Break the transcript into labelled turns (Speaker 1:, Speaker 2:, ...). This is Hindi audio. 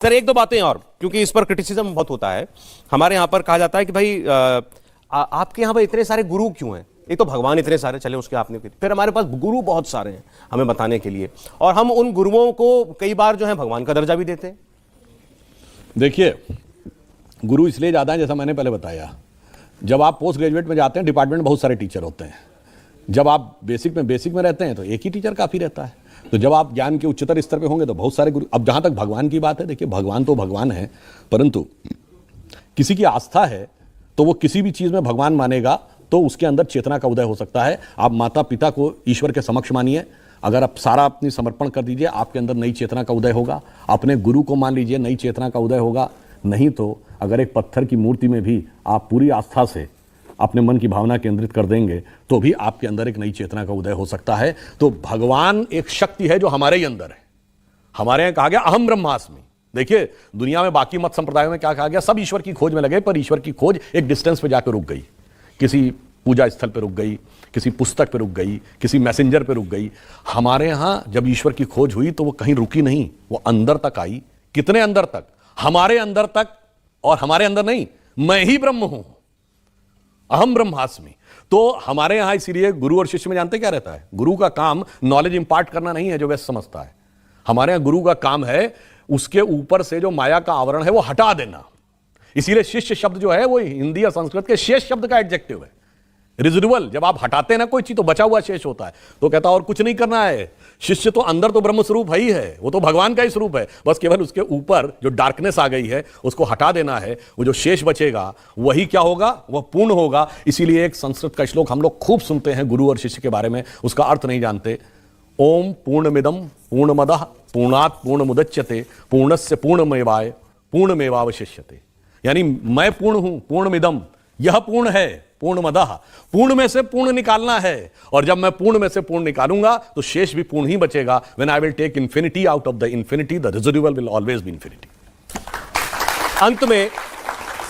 Speaker 1: सर एक दो बातें और, क्योंकि इस पर क्रिटिसिज्म बहुत होता है। हमारे यहां पर कहा जाता है कि भाई आपके यहां पर इतने सारे गुरु क्यों हैं? एक तो भगवान इतने सारे चले उसके आपने, फिर हमारे पास गुरु बहुत सारे हैं हमें बताने के लिए, और हम उन गुरुओं को कई बार जो है भगवान का दर्जा भी देते हैं।
Speaker 2: देखिए, गुरु इसलिए ज्यादा है, जैसा मैंने पहले बताया, जब आप पोस्ट ग्रेजुएट में जाते हैं डिपार्टमेंट में बहुत सारे टीचर होते हैं। जब आप बेसिक में रहते हैं तो एक ही टीचर काफी रहता है। तो जब आप ज्ञान के उच्चतर स्तर पे होंगे तो बहुत सारे गुरु। अब जहां तक भगवान की बात है, देखिए भगवान तो भगवान है, परंतु किसी की आस्था है तो वो किसी भी चीज में भगवान मानेगा तो उसके अंदर चेतना का उदय हो सकता है। आप माता पिता को ईश्वर के समक्ष मानिए, अगर आप सारा अपनी समर्पण कर दीजिए, आपके अंदर नई चेतना का उदय होगा। अपने गुरु को मान लीजिए, नई चेतना का उदय होगा। नहीं तो अगर एक पत्थर की मूर्ति में भी आप पूरी आस्था से अपने मन की भावना केंद्रित कर देंगे तो भी आपके अंदर एक नई चेतना का उदय हो सकता है। तो भगवान एक शक्ति है जो हमारे ही अंदर है। हमारे यहां कहा गया अहम ब्रह्मास्मि। देखिए, दुनिया में बाकी मत संप्रदायों में क्या कहा गया? सब ईश्वर की खोज में लगे, पर ईश्वर की खोज एक डिस्टेंस पे जाकर रुक गई। किसी पूजा स्थल पे रुक गई, किसी पुस्तक पे रुक गई, किसी मैसेंजर पे रुक गई। हमारे यहां जब ईश्वर की खोज हुई तो वो कहीं रुकी नहीं, वो अंदर तक आई। कितने अंदर तक? हमारे अंदर तक। और हमारे अंदर नहीं, मैं ही ब्रह्म हूं, अहम ब्रह्मास्मि। तो हमारे यहां इसीलिए गुरु और शिष्य में जानते क्या रहता है? गुरु का काम नॉलेज इंपार्ट करना नहीं है जो वैसे समझता है। हमारे यहां गुरु का काम है उसके ऊपर से जो माया का आवरण है वो हटा देना। इसीलिए शिष्य शब्द जो है वो हिंदी या संस्कृत के शेष शब्द का एडजेक्टिव है। रिजिडुअल, जब आप हटाते हैं ना कोई चीज तो बचा हुआ शेष होता है। तो कहता और कुछ नहीं करना है। शिष्य तो अंदर तो ब्रह्म स्वरूप है ही है, वो तो भगवान का ही स्वरूप है, बस केवल उसके ऊपर जो डार्कनेस आ गई है उसको हटा देना है। वो जो शेष बचेगा वही क्या होगा? वह पूर्ण होगा। इसीलिए एक संस्कृत का श्लोक हम लोग खूब सुनते हैं गुरु और शिष्य के बारे में, उसका अर्थ नहीं जानते। ओम पूर्णमिदं पूर्णमदः पूर्णात् पूर्णमुदच्यते पूर्णस्य पूर्णमेवावशिष्यते। यानी मैं पूर्ण हूं, पूर्णमिदं, यह पूर्ण है, पूर्णमदः, पूर्ण में से पूर्ण निकालना है। और जब मैं पूर्ण में से पूर्ण निकालूंगा तो शेष भी पूर्ण ही बचेगा। When I will take infinity out of the infinity, the residual will always be infinity.
Speaker 1: अंत में